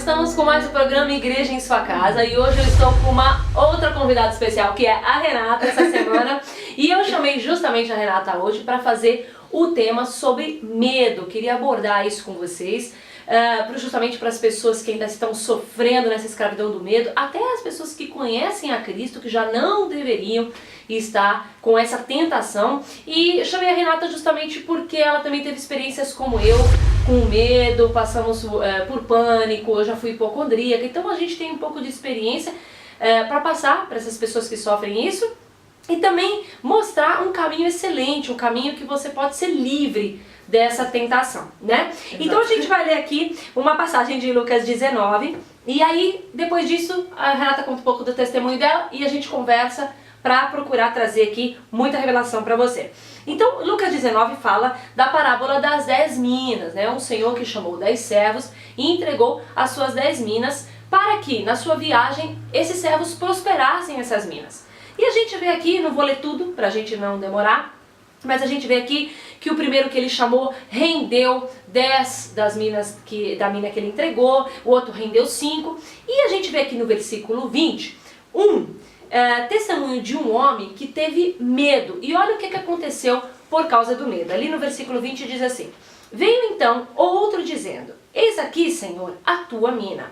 estamos com mais um programa Igreja em Sua Casa e hoje eu estou com uma outra convidada especial, que é a Renata, essa semana. E eu chamei justamente a Renata hoje para fazer o tema sobre medo. Queria abordar isso com vocês, justamente para as pessoas que ainda estão sofrendo nessa escravidão do medo, até as pessoas que conhecem a Cristo, que já não deveriam estar com essa tentação. E chamei a Renata justamente porque ela também teve experiências como eu, com medo, passamos por pânico, eu já fui hipocondríaca, então a gente tem um pouco de experiência para passar para essas pessoas que sofrem isso e também mostrar um caminho excelente, um caminho que você pode ser livre dessa tentação, né? Exato. Então a gente vai ler aqui uma passagem de Lucas 19 e aí depois disso a Renata conta um pouco do testemunho dela e a gente conversa para procurar trazer aqui muita revelação para você. Então, Lucas 19 fala da parábola das 10 minas, né? Um senhor que chamou 10 servos e entregou as suas 10 minas para que, na sua viagem, esses servos prosperassem essas minas. E a gente vê aqui, não vou ler tudo para a gente não demorar, mas a gente vê aqui que o primeiro que ele chamou rendeu 10 da mina que ele entregou, o outro rendeu 5. E a gente vê aqui no versículo 20, testemunho de um homem que teve medo. E olha o que aconteceu por causa do medo. Ali no versículo 20 diz assim: veio então outro dizendo: eis aqui, Senhor, a tua mina,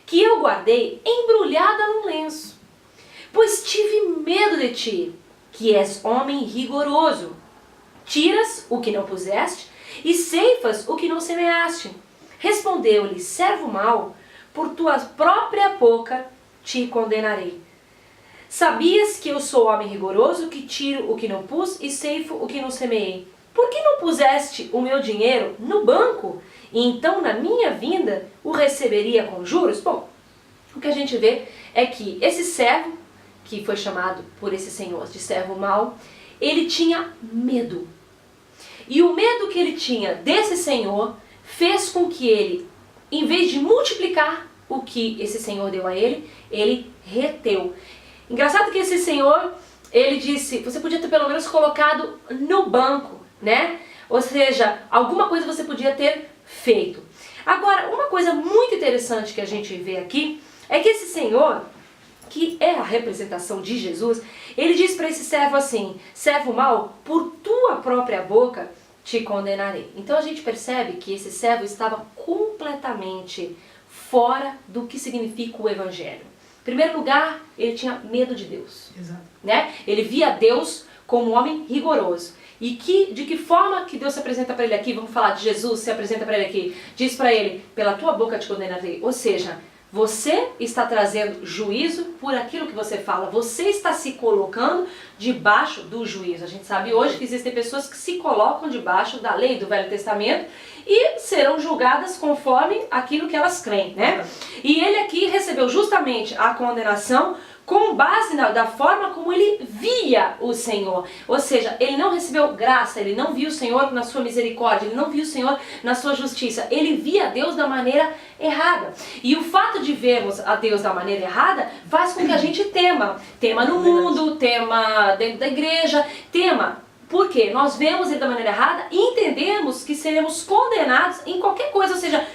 que eu guardei embrulhada num lenço, pois tive medo de ti, que és homem rigoroso. Tiras o que não puseste e ceifas o que não semeaste. Respondeu-lhe: servo mau, por tua própria boca te condenarei. Sabias que eu sou homem rigoroso, que tiro o que não pus e ceifo o que não semeei? Por que não puseste o meu dinheiro no banco, e então na minha vinda o receberia com juros? Bom, o que a gente vê é que esse servo, que foi chamado por esse senhor de servo mau, ele tinha medo. E o medo que ele tinha desse senhor fez com que ele, em vez de multiplicar o que esse senhor deu a ele, ele reteu. Engraçado que esse senhor, ele disse: você podia ter pelo menos colocado no banco, né? Ou seja, alguma coisa você podia ter feito. Agora, uma coisa muito interessante que a gente vê aqui é que esse senhor, que é a representação de Jesus, ele diz para esse servo assim: servo mau, por tua própria boca te condenarei. Então a gente percebe que esse servo estava completamente fora do que significa o evangelho. Em primeiro lugar, ele tinha medo de Deus. Exato. Né? Ele via Deus como um homem rigoroso. E de que forma que Deus se apresenta para ele aqui? Vamos falar de Jesus, se apresenta para ele aqui. Diz para ele: pela tua boca te condenarei. Ou seja, você está trazendo juízo por aquilo que você fala. Você está se colocando debaixo do juízo. A gente sabe hoje que existem pessoas que se colocam debaixo da lei do Velho Testamento e serão julgadas conforme aquilo que elas creem, né? E ele aqui recebeu justamente a condenação com base da forma como ele via o Senhor. Ou seja, ele não recebeu graça, ele não viu o Senhor na sua misericórdia, ele não viu o Senhor na sua justiça. Ele via Deus da maneira errada. E o fato de vermos a Deus da maneira errada faz com que a gente tema. Tema no mundo, tema dentro da igreja, tema. Porque nós vemos ele da maneira errada e entendemos que seremos condenados em qualquer coisa. Ou seja,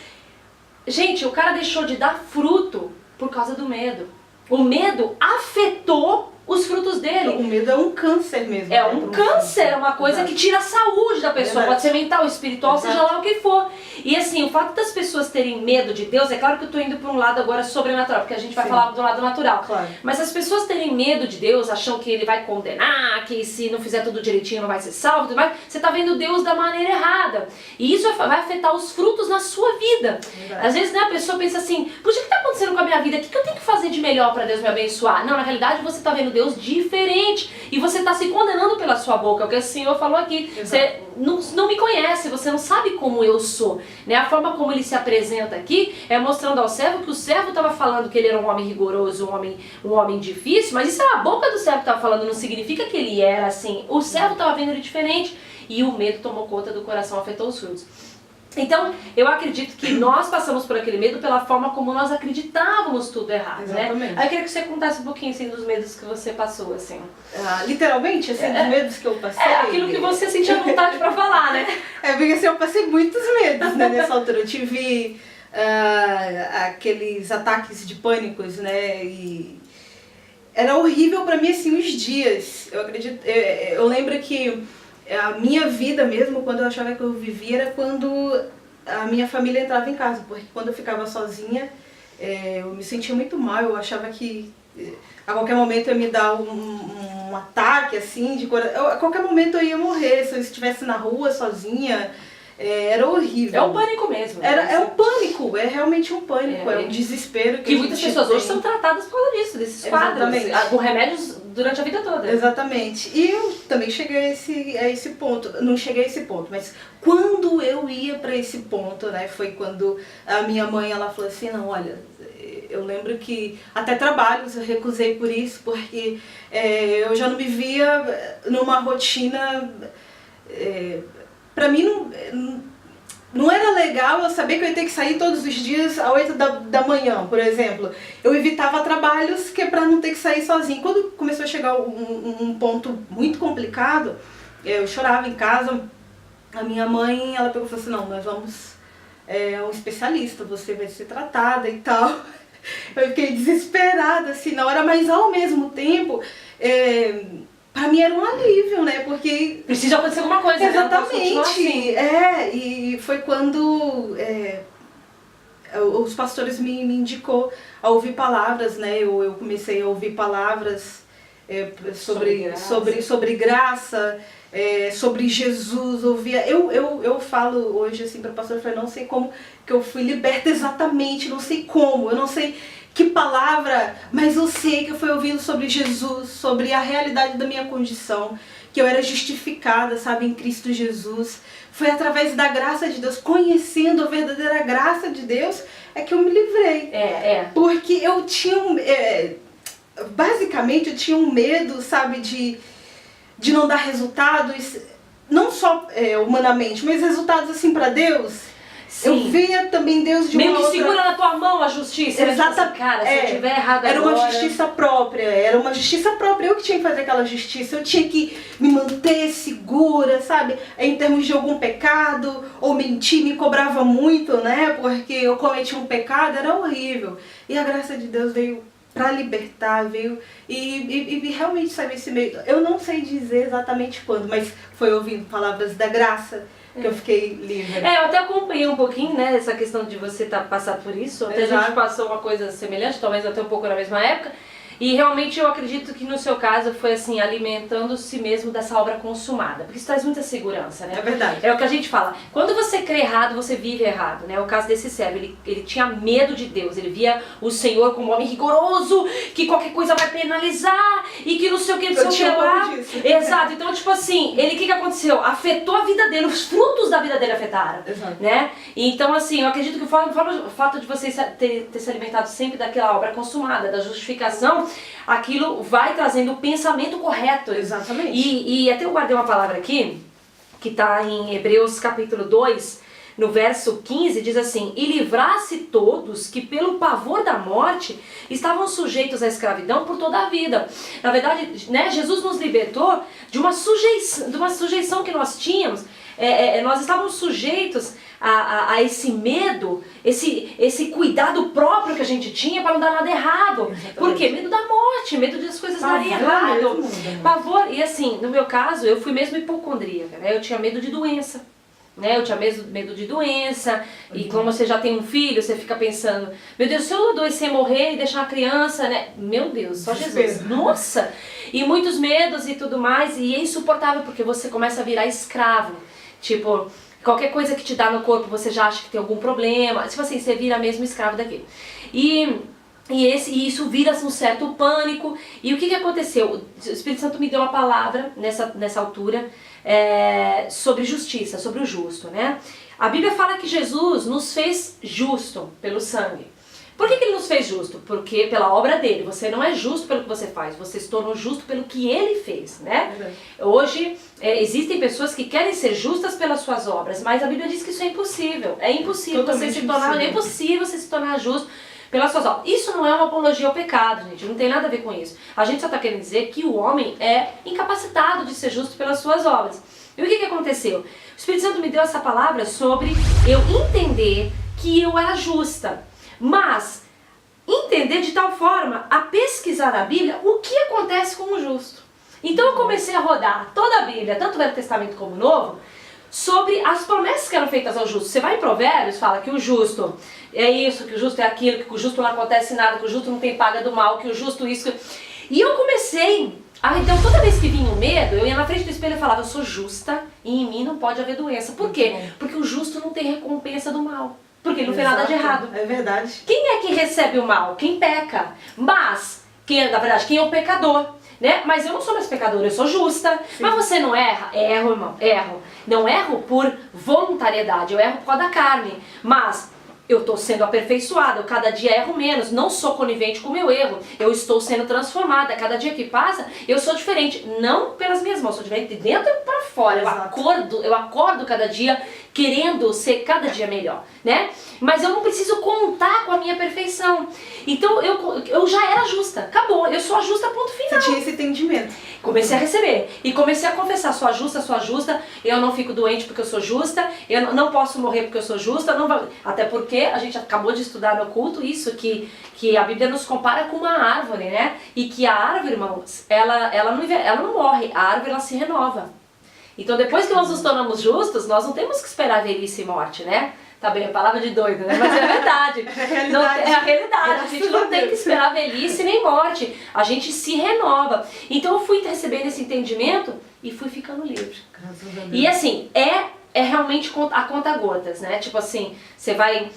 gente, o cara deixou de dar fruto por causa do medo. O medo afetou os frutos dele. O medo é um câncer mesmo. É um câncer, é uma coisa que tira a saúde da pessoa. Pode ser mental, espiritual, seja lá o que for. E assim, o fato das pessoas terem medo de Deus, é claro que eu estou indo para um lado agora sobrenatural, porque a gente vai falar do lado natural. Claro. Mas as pessoas terem medo de Deus, acham que ele vai condenar, que se não fizer tudo direitinho não vai ser salvo, tudo mais, você está vendo Deus da maneira errada. E isso vai afetar os frutos na sua vida. Às vezes, né, a pessoa pensa assim: puxa, o que está acontecendo com a minha vida? O que eu tenho que fazer de melhor para Deus me abençoar? Não, na realidade você está vendo Deus diferente e você está se condenando pela sua boca. É o que o Senhor falou aqui. Exato. Você não me conhece, você não sabe como eu sou, né? A forma como ele se apresenta aqui é mostrando ao servo que o servo estava falando que ele era um homem rigoroso, um homem difícil, mas isso é a boca do servo que estava falando, não significa que ele era assim. O servo estava vendo ele diferente e o medo tomou conta do coração, afetou os frutos. Então, eu acredito que nós passamos por aquele medo pela forma como nós acreditávamos tudo errado, exatamente, né? Aí eu queria que você contasse um pouquinho, assim, dos medos que você passou, assim. Literalmente, assim, dos medos que eu passei? É, aquilo que você sentia vontade pra falar, né? Porque assim, eu passei muitos medos, né, nessa altura. Eu tive aqueles ataques de pânicos, né? E era horrível para mim, assim, os dias. Eu acredito, eu lembro que a minha vida mesmo, quando eu achava que eu vivia, era quando a minha família entrava em casa, porque quando eu ficava sozinha, eu me sentia muito mal, eu achava que a qualquer momento ia me dar um ataque, assim, de coração. A qualquer momento eu ia morrer, se eu estivesse na rua sozinha. Era horrível. É um pânico mesmo. É um pânico, é realmente um pânico, é um desespero que muitas pessoas hoje são tratadas por causa disso, desses quadros, com remédios durante a vida toda. Exatamente. E eu também cheguei a esse ponto, não cheguei a esse ponto, mas quando eu ia para esse ponto, né, foi quando a minha mãe, ela falou assim, não, olha, eu lembro que até trabalhos eu recusei por isso, porque eu já não me via numa rotina... Pra mim não era legal eu saber que eu ia ter que sair todos os dias às 8 da manhã, por exemplo. Eu evitava trabalhos que é pra não ter que sair sozinha. Quando começou a chegar um ponto muito complicado, eu chorava em casa, a minha mãe, ela pegou e falou assim, não, nós vamos a um especialista, você vai ser tratada e tal. Eu fiquei desesperada assim na hora, mas ao mesmo tempo... Pra mim era um alívio, né? Porque... precisa acontecer alguma coisa, exatamente, né? Assim. E foi quando os pastores me indicou a ouvir palavras, né? Eu comecei a ouvir palavras sobre graça, sobre Jesus, ouvia... Eu falo hoje assim para o pastor, eu falei, não sei como que eu fui liberta exatamente, não sei como, eu não sei... que palavra, mas eu sei que eu fui ouvindo sobre Jesus, sobre a realidade da minha condição, que eu era justificada, sabe, em Cristo Jesus. Foi através da graça de Deus, conhecendo a verdadeira graça de Deus, é que eu me livrei. Porque eu tinha basicamente eu tinha um medo, sabe, de não dar resultados, não só humanamente, mas resultados assim para Deus. Sim. Eu via também Deus de meio que segura na tua mão a justiça. Exatamente. Cara, se eu tiver errado era agora... uma justiça própria, eu que tinha que fazer aquela justiça, eu tinha que me manter segura, sabe? Em termos de algum pecado, ou mentir, me cobrava muito, né? Porque eu cometi um pecado, era horrível. E a graça de Deus veio para libertar, veio e realmente, sabe, esse meio... Eu não sei dizer exatamente quando, mas foi ouvindo palavras da graça que eu fiquei livre. Eu até acompanhei um pouquinho, né, essa questão de você passar por isso. Até a gente passou uma coisa semelhante, talvez até um pouco na mesma época. E realmente eu acredito que no seu caso foi assim, alimentando-se mesmo dessa obra consumada. Porque isso traz muita segurança, né? É verdade. É o que a gente fala. Quando você crê errado, você vive errado, né? O caso desse servo, ele tinha medo de Deus. Ele via o Senhor como um homem rigoroso, que qualquer coisa vai penalizar e que não sei o que, não sei o que lá. Exato. Então, tipo assim, o que aconteceu? Afetou a vida dele, os frutos da vida dele afetaram. Exato. Né? Então, assim, eu acredito que o fato de você ter se alimentado sempre daquela obra consumada, da justificação, aquilo vai trazendo o pensamento correto. Exatamente. E até eu guardei uma palavra aqui, que está em Hebreus capítulo 2, no verso 15, diz assim: e livrasse todos que pelo pavor da morte estavam sujeitos à escravidão por toda a vida. Na verdade, né, Jesus nos libertou de uma sujeição que nós tínhamos. Nós estávamos sujeitos a esse medo, esse cuidado próprio que a gente tinha para não dar nada errado. Exatamente. Por quê? Medo da morte, medo de as coisas darem errado. Pavor. E assim, no meu caso, eu fui mesmo hipocondríaca, né? Eu tinha medo de doença. Né? Eu tinha medo de doença, e como você já tem um filho, você fica pensando, meu Deus, se eu adoecer, morrer e deixar uma criança, né? Meu Deus, só Jesus, nossa! E muitos medos e tudo mais, e é insuportável porque você começa a virar escravo, tipo, qualquer coisa que te dá no corpo você já acha que tem algum problema, tipo assim, você vira mesmo escravo daquilo. E isso vira um certo pânico. E o que aconteceu? O Espírito Santo me deu uma palavra nessa altura, sobre justiça, sobre o justo, né? A Bíblia fala que Jesus nos fez justo pelo sangue. Por que ele nos fez justo? Porque pela obra dele. Você não é justo pelo que você faz, você se tornou justo pelo que ele fez, né? Hoje existem pessoas que querem ser justas pelas suas obras, mas a Bíblia diz que isso é impossível. É impossível você se tornar, é impossível você se tornar justo pelas suas obras. Isso não é uma apologia ao pecado, gente, não tem nada a ver com isso. A gente só está querendo dizer que o homem é incapacitado de ser justo pelas suas obras. E o que aconteceu? O Espírito Santo me deu essa palavra sobre eu entender que eu era justa, mas entender de tal forma a pesquisar na Bíblia o que acontece com o justo. Então eu comecei a rodar toda a Bíblia, tanto o Velho Testamento como o Novo, sobre as promessas que eram feitas ao justo. Você vai em Provérbios, fala que o justo é isso, que o justo é aquilo, que com o justo não acontece nada, que o justo não tem paga do mal, que o justo isso... E eu comecei... então toda vez que vinha o medo, eu ia na frente do espelho e falava, eu sou justa e em mim não pode haver doença. Por quê? Porque o justo não tem recompensa do mal. Porque ele não fez nada de errado. É verdade. Quem é que recebe o mal? Quem peca. Mas, na verdade, quem é o pecador? Né? Mas eu não sou mais pecadora, eu sou justa. Sim. Mas você não erra? Erro, irmão, erro. Não erro por voluntariedade, eu erro por causa da carne. Mas eu estou sendo aperfeiçoada, eu cada dia erro menos, não sou conivente com o meu erro, eu estou sendo transformada, cada dia que passa eu sou diferente, não pelas minhas mãos, sou diferente de dentro para fora. Eu acordo cada dia querendo ser cada dia melhor, né? Mas eu não preciso contar com a minha perfeição. Então eu já era justa, acabou, eu sou a justa, ponto final. Você tinha esse entendimento. Comecei a receber e comecei a confessar, sou a justa, eu não fico doente porque eu sou justa, eu não posso morrer porque eu sou justa, até porque a gente acabou de estudar no culto isso, que a Bíblia nos compara com uma árvore, né? E que a árvore, irmãos, ela não morre, a árvore ela se renova. Então depois que nós nos tornamos justos, nós não temos que esperar velhice e morte, né? Tá bem, a palavra de doido, né? Mas é verdade. É a realidade. A gente não tem que esperar velhice nem morte. A gente se renova. Então eu fui recebendo esse entendimento e fui ficando livre. E assim, é realmente a conta-gotas, né? Tipo assim, você vai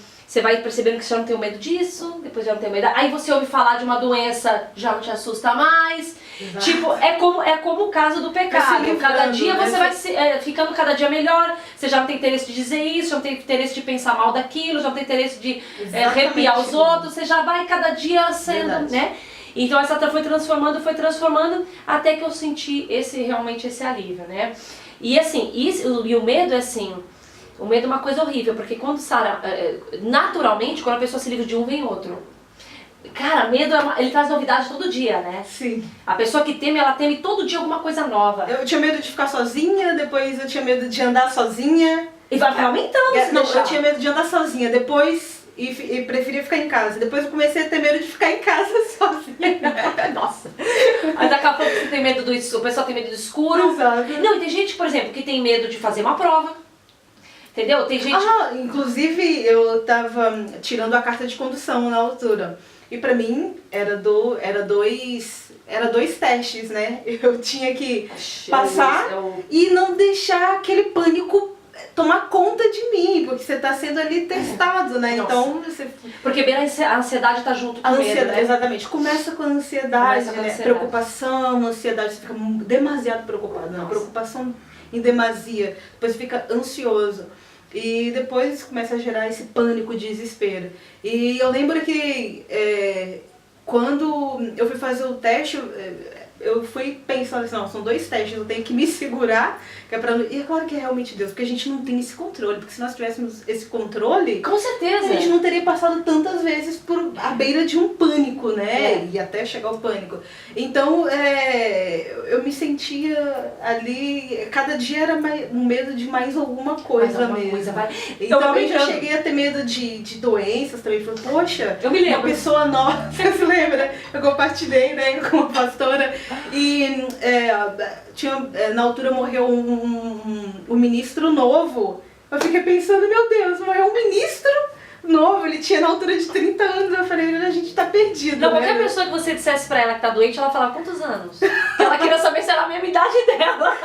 percebendo que você já não tem medo disso, depois já não tem medo. Aí você ouve falar de uma doença, já não te assusta mais. Exato. Tipo, é como o caso do pecado. Cada dia você vai ficando cada dia melhor, você já não tem interesse de dizer isso, já não tem interesse de pensar mal daquilo, já não tem interesse de arrepiar os outros, você já vai cada dia sendo, né? Então essa foi transformando, até que eu senti realmente esse alívio, né? E assim, e o medo é assim, o medo é uma coisa horrível, porque quando naturalmente, quando a pessoa se livra de um, vem outro. Cara, medo, ele traz novidade todo dia, né? Sim. A pessoa que teme, ela teme todo dia alguma coisa nova. Eu tinha medo de ficar sozinha, depois eu tinha medo de andar sozinha. E vai aumentando, se não eu tinha medo de andar sozinha, depois... E preferia ficar em casa. Depois eu comecei a ter medo de ficar em casa sozinha. Nossa. Aí daqui a pouco você tem medo do escuro, o pessoal tem medo do escuro. Exato. Não, e tem gente, por exemplo, que tem medo de fazer uma prova. Entendeu? Tem gente... inclusive eu tava tirando a carta de condução na altura. E pra mim era dois testes, né? Eu tinha que passar e não deixar aquele pânico tomar conta de mim, porque você tá sendo ali testado, né? Nossa. Então você... Porque a ansiedade tá junto com o medo, né? Exatamente. Começa com a ansiedade, né? Preocupação, ansiedade, você fica demasiado preocupado. Não, preocupação em demasia, depois você fica ansioso. E depois começa a gerar esse pânico, desespero. E eu lembro que quando eu fui fazer o teste, eu fui pensando assim, não, são 2 testes, eu tenho que me segurar, que é pra... E é claro que é realmente Deus, porque a gente não tem esse controle, porque se nós tivéssemos esse controle... Com certeza! A gente não teria passado tantas vezes por a beira de um pânico, né? E até chegar ao pânico. Então, eu me sentia ali, cada dia era um medo de mais alguma coisa mesmo. Então eu já cheguei a ter medo de doenças também, falei, poxa, eu me lembro. Uma pessoa nova, você se lembra? Eu compartilhei, né, com uma pastora. E na altura morreu um ministro novo. Eu fiquei pensando, meu Deus, morreu um ministro novo, ele tinha na altura de 30 anos. Eu falei, a gente tá perdido. Não, qualquer pessoa que você dissesse pra ela que tá doente, ela falava, quantos anos? Ela queria saber se era a mesma idade dela.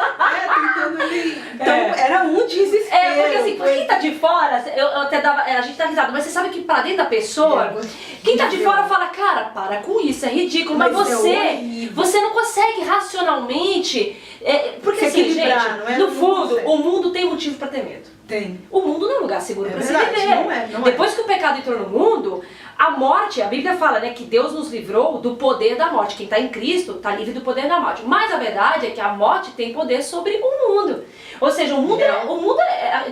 Tentando ali. Então era um desespero. Porque assim, pra quem tá de fora, eu até dava, a gente tá risado, mas você sabe que pra dentro da pessoa, quem tá de fora fala, cara, para com isso, é ridículo, mas você não consegue racionalmente, porque assim, gente, no fundo, o mundo tem motivo pra ter medo. Tem. O mundo não é um lugar seguro pra se verdade, viver. Depois que o pecado entrou no mundo, a morte, a Bíblia fala, né, que Deus nos livrou do poder da morte. Quem está em Cristo está livre do poder da morte. Mas a verdade é que a morte tem poder sobre o mundo. Ou seja, o mundo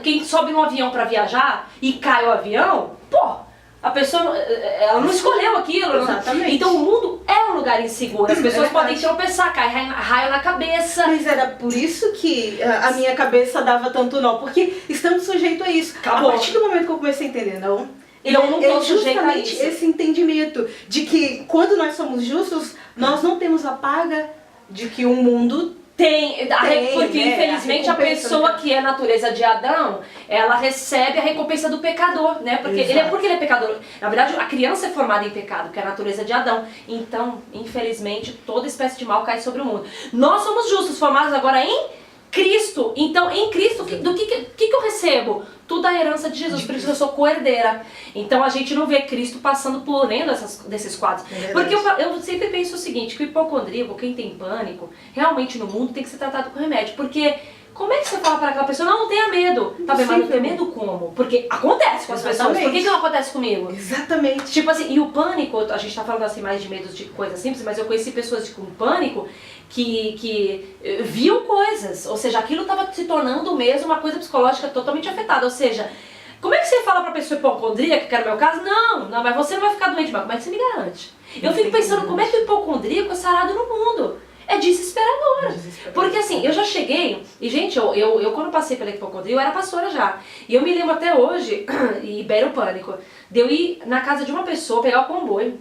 quem sobe num avião para viajar e cai o avião, pô, A pessoa, ela não escolheu aquilo. Exatamente. Então o mundo é um lugar inseguro. As pessoas podem tropeçar, cair raio na cabeça. Mas era por isso que a minha cabeça dava tanto nó, porque estamos sujeitos a isso. Acabou. A partir do momento que eu comecei a entender, não, Eu não tô sujeita a justamente isso. esse entendimento de que quando nós somos justos, nós não temos a paga de que o mundo Porque né, infelizmente a pessoa que é a natureza de Adão, ela recebe a recompensa do pecador, né? Porque Exato. ele é pecador. Na verdade, a criança é formada em pecado, que é a natureza de Adão. Então, infelizmente, toda espécie de mal cai sobre o mundo. Nós somos justos, formados agora em Cristo. Então, em Cristo, do que eu recebo? Tudo a herança de Jesus, por isso eu sou co-herdeira. Então a gente não vê Cristo passando por nenhum desses quadros. Porque eu sempre penso o seguinte, que o hipocondríaco, quem tem pânico, realmente no mundo tem que ser tratado com remédio. Porque como é que você fala para aquela pessoa, não tenha medo? Tá bem, mas não tem medo como? Porque acontece com as pessoas. Por que não acontece comigo? Exatamente. Tipo assim, e o pânico, a gente tá falando assim mais de medos de coisas simples, mas eu conheci pessoas com pânico que viam coisas, ou seja, aquilo estava se tornando mesmo uma coisa psicológica totalmente afetada, ou seja, como é que você fala pra pessoa hipocondríaca, que era o meu caso? Não, mas você não vai ficar doente, mas como é que você me garante? Eu fico pensando, como é que o hipocondríaco é sarado no mundo? É desesperador. Porque assim, eu já cheguei, e gente, eu quando passei pela hipocondria, eu era pastora já. E eu me lembro até hoje, e beira o pânico, de eu ir na casa de uma pessoa, pegar o comboio,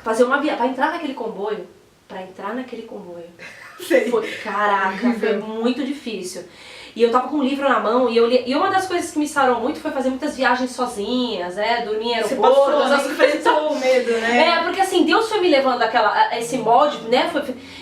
fazer uma viagem, pra entrar naquele comboio. Caraca, foi muito difícil. E eu tava com um livro na mão e uma das coisas que me sarou muito foi fazer muitas viagens sozinhas, dormir em aeroportos. Você enfrentou o medo, né? Porque assim, Deus foi me levando esse molde, né?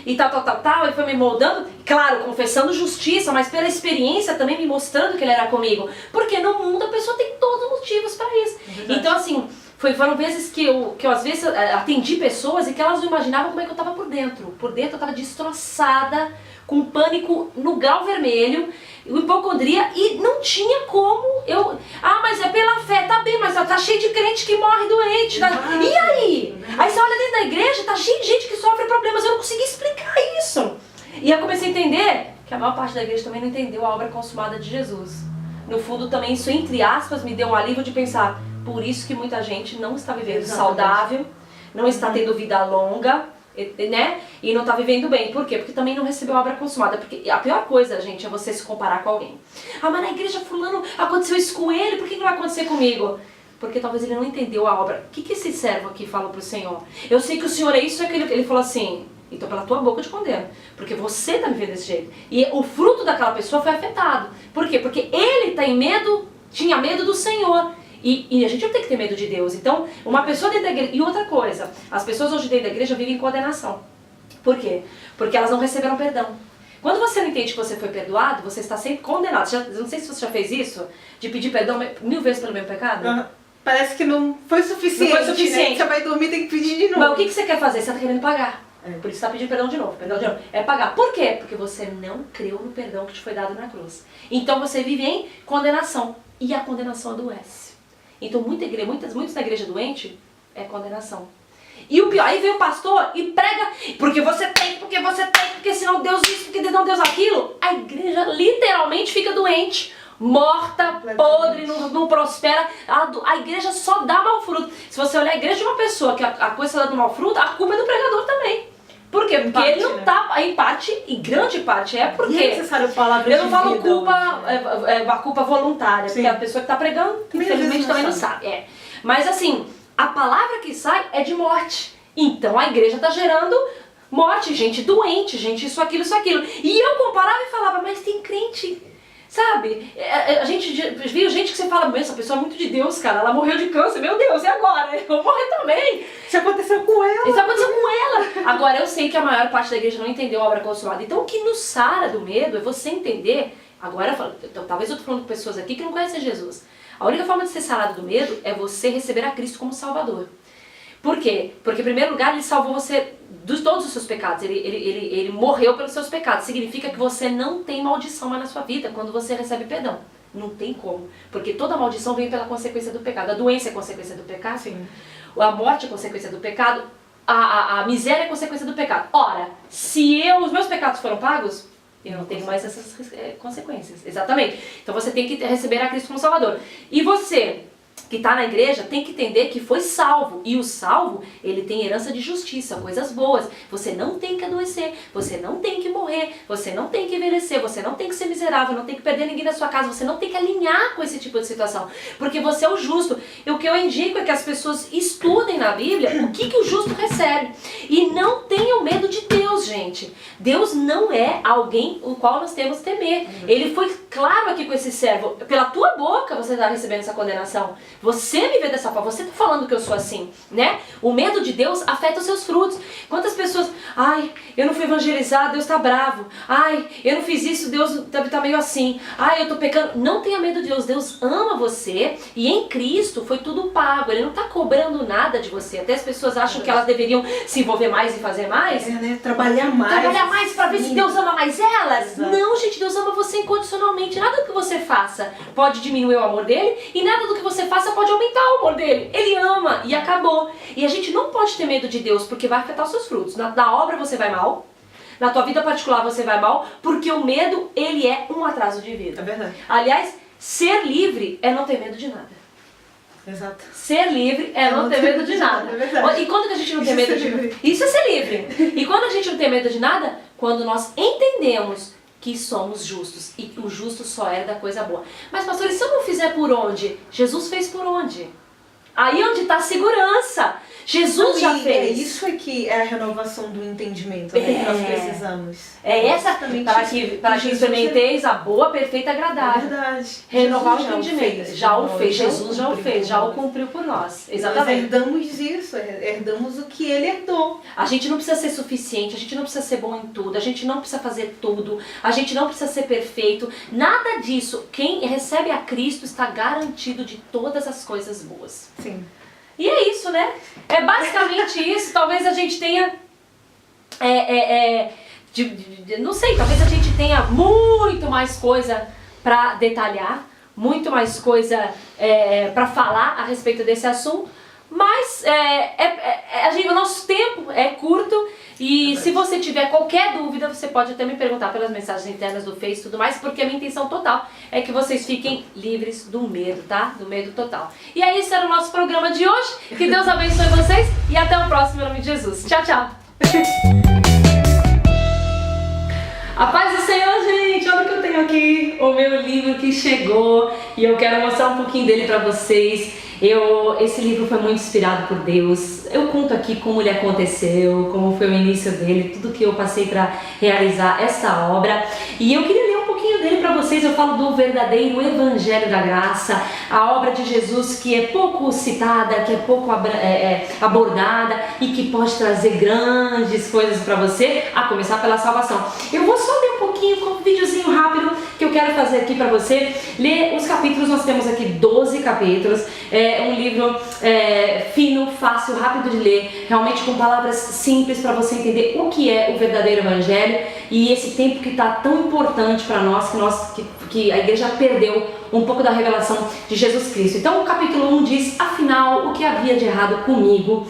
E tal, e foi me moldando, claro, confessando justiça, mas pela experiência também me mostrando que Ele era comigo. Porque no mundo a pessoa tem todos os motivos pra isso. Então assim, foram vezes que eu às vezes atendi pessoas e que elas não imaginavam como é que eu tava por dentro. Por dentro eu tava destroçada, com pânico no grau vermelho, hipocondria, e não tinha como eu... Ah, mas é pela fé, tá bem, mas tá cheio de crente que morre doente. E aí? Aí você olha dentro da igreja, tá cheio de gente que sofre problemas, eu não consegui explicar isso. E eu comecei a entender que a maior parte da igreja também não entendeu a obra consumada de Jesus. No fundo também isso, entre aspas, me deu um alívio de pensar, por isso que muita gente não está vivendo saudável, não está tendo vida longa, né? E não está vivendo bem. Por quê? Porque também não recebeu a obra consumada. Porque a pior coisa, gente, é você se comparar com alguém. Ah, mas na igreja fulano aconteceu isso com ele, por que não vai acontecer comigo? Porque talvez ele não entendeu a obra. O que esse servo aqui falou pro Senhor? Eu sei que o Senhor é isso e aquilo. Ele falou assim, então pela tua boca eu te condeno. Porque você está me vendo desse jeito. E o fruto daquela pessoa foi afetado. Por quê? Porque ele tinha medo do Senhor. E a gente não tem que ter medo de Deus. Então, uma pessoa dentro da igreja... E outra coisa, as pessoas hoje dentro da igreja vivem em condenação. Por quê? Porque elas não receberam perdão. Quando você não entende que você foi perdoado, você está sempre condenado. Não sei se você já fez isso, de pedir perdão 1000 vezes pelo mesmo pecado. Parece que não foi suficiente. Não foi suficiente. Né? Você vai dormir e tem que pedir de novo. Mas o que você quer fazer? Você está querendo pagar. Por isso você está pedindo perdão de novo. É pagar. Por quê? Porque você não creu no perdão que te foi dado na cruz. Então você vive em condenação. E a condenação adoece. Então muitos na igreja doente é condenação. E o pior, aí vem o pastor e prega, porque senão Deus isso, porque senão Deus aquilo. A igreja literalmente fica doente, morta, podre, não prospera. A igreja só dá mau fruto. Se você olhar a igreja de uma pessoa que a coisa está dando mau fruto, a culpa é do pregador também. Por quê? Porque ele não tá, em parte, e grande parte porque... E é necessário palavras eu não falo de vida culpa, hoje. a culpa voluntária, Sim. porque a pessoa que está pregando, infelizmente, também não sabe. Mas assim, a palavra que sai é de morte. Então a igreja está gerando morte, gente doente, gente isso, aquilo. E eu comparava e falava, mas tem crente... Sabe, a gente viu gente que você fala, essa pessoa é muito de Deus, cara, ela morreu de câncer, meu Deus, e agora? Eu vou morrer também. Isso aconteceu com ela. Isso aconteceu com ela. Agora, eu sei que a maior parte da igreja não entendeu a obra consumada. Então, o que nos sara do medo é você entender, agora, talvez eu estou falando com pessoas aqui que não conhecem Jesus. A única forma de ser sarado do medo é você receber a Cristo como Salvador. Por quê? Porque, em primeiro lugar, Ele salvou você de todos os seus pecados. Ele morreu pelos seus pecados. Significa que você não tem maldição mais na sua vida quando você recebe perdão. Não tem como. Porque toda maldição vem pela consequência do pecado. A doença é consequência do pecado. Sim. A morte é consequência do pecado. A miséria é consequência do pecado. Ora, se os meus pecados foram pagos, eu não tenho mais essas consequências. Exatamente. Então você tem que receber a Cristo como Salvador. E você... que está na igreja tem que entender que foi salvo. E o salvo, ele tem herança de justiça, coisas boas. Você não tem que adoecer, você não tem que morrer, você não tem que envelhecer, você não tem que ser miserável, não tem que perder ninguém da sua casa, você não tem que alinhar com esse tipo de situação. Porque você é o justo. E o que eu indico é que as pessoas estudem na Bíblia o que o justo recebe. E não tenham medo de Deus, gente. Deus não é alguém o qual nós temos que temer. Ele foi claro aqui com esse servo. Pela tua boca você está recebendo essa condenação. Você me vê dessa forma, você está falando que eu sou assim, né? O medo de Deus afeta os seus frutos. Quantas pessoas, ai, eu não fui evangelizar, Deus está bravo. Ai, eu não fiz isso, Deus está meio assim. Ai, eu estou pecando. Não tenha medo de Deus, Deus ama você e em Cristo foi tudo pago. Ele não está cobrando nada de você. Até as pessoas acham que elas deveriam se envolver mais e fazer mais. Né? Trabalhar mais para ver se Deus ama mais elas. Exato. Não, gente, Deus ama você incondicionalmente. Nada do que você faça pode diminuir o amor dele e nada do que você faça pode aumentar o amor dele. Ele ama e acabou. E a gente não pode ter medo de Deus porque vai afetar os seus frutos. Na obra você vai mal, na tua vida particular você vai mal, porque o medo, ele é um atraso de vida. É verdade. Aliás, ser livre é não ter medo de nada. Exato. Ser livre é não ter medo de nada. É verdade. E quando que a gente não tem medo de nada? Isso é ser livre. E quando a gente não tem medo de nada? Quando nós entendemos que somos justos. E o justo só é da coisa boa. Mas pastor, e se eu não fizer por onde? Jesus fez por onde? Aí onde está a segurança. Jesus já fez. Isso é que é a renovação do entendimento, né, que nós precisamos. É essa para que experimenteis a boa, perfeita e agradável. É verdade. Renovar o entendimento. Já o fez, Jesus Jesus já o fez, já o cumpriu por nós. Exatamente. Nós herdamos isso, herdamos o que ele herdou. A gente não precisa ser suficiente, a gente não precisa ser bom em tudo, a gente não precisa fazer tudo, a gente não precisa ser perfeito. Nada disso. Quem recebe a Cristo está garantido de todas as coisas boas. Sim. E é isso, né? É basicamente isso. Talvez a gente tenha... não sei, talvez a gente tenha muito mais coisa para detalhar, muito mais coisa para falar a respeito desse assunto, mas o nosso tempo é curto e se você tiver qualquer dúvida, você pode até me perguntar pelas mensagens internas do Face e tudo mais, porque a minha intenção total é que vocês fiquem livres do medo, tá? Do medo total. E aí, esse era o nosso programa de hoje. Que Deus abençoe vocês e até o próximo, em nome de Jesus. Tchau, tchau! A paz do Senhor, gente! Olha o que eu tenho aqui, o meu livro que chegou e eu quero mostrar um pouquinho dele pra vocês. Esse livro foi muito inspirado por Deus. Eu conto aqui como ele aconteceu, como foi o início dele, tudo que eu passei para realizar essa obra. E eu queria ler um pouquinho dele para vocês. Eu falo do verdadeiro Evangelho da Graça, a obra de Jesus que é pouco citada, que é pouco abordada e que pode trazer grandes coisas para você, a começar pela salvação. Eu vou só ler um pouquinho com um videozinho rápido que eu quero fazer aqui para você. Ler os capítulos, nós temos aqui 12 capítulos. É um livro fino, fácil, rápido de ler, realmente com palavras simples para você entender o que é o verdadeiro Evangelho e esse tempo que está tão importante para nós, que a igreja perdeu um pouco da revelação de Jesus Cristo. Então o capítulo 1 diz, afinal, o que havia de errado comigo?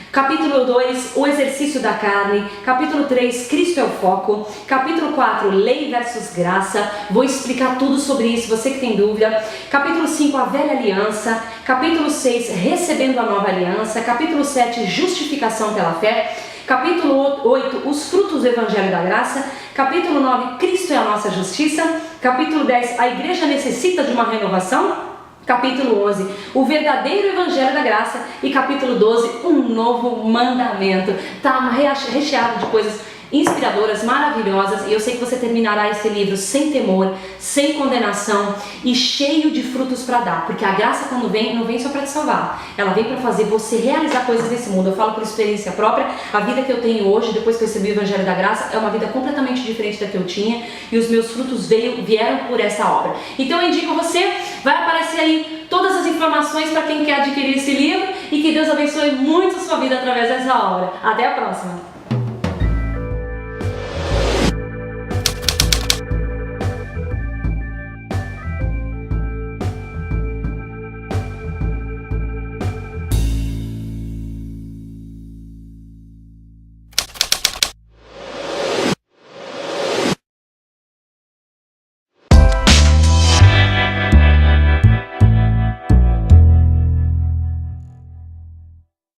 Capítulo 2, o exercício da carne. Capítulo 3, Cristo é o foco. Capítulo 4, lei versus graça. Vou explicar tudo sobre isso, você que tem dúvida. Capítulo 5, a velha aliança. Capítulo 6, recebendo a nova aliança. Capítulo 7, justificação pela fé. Capítulo 8, os frutos do Evangelho da Graça. Capítulo 9, Cristo é a nossa justiça. Capítulo 10, a igreja necessita de uma renovação. Capítulo 11, o verdadeiro Evangelho da Graça. E capítulo 12, um novo mandamento. Tá recheado de coisas inspiradoras, maravilhosas, e eu sei que você terminará esse livro sem temor, sem condenação e cheio de frutos para dar, porque a graça quando vem, não vem só para te salvar, ela vem para fazer você realizar coisas nesse mundo. Eu falo por experiência própria, a vida que eu tenho hoje, depois que eu recebi o Evangelho da Graça, é uma vida completamente diferente da que eu tinha, e os meus frutos vieram por essa obra. Então eu indico você, vai aparecer aí todas as informações para quem quer adquirir esse livro, e que Deus abençoe muito a sua vida através dessa obra. Até a próxima!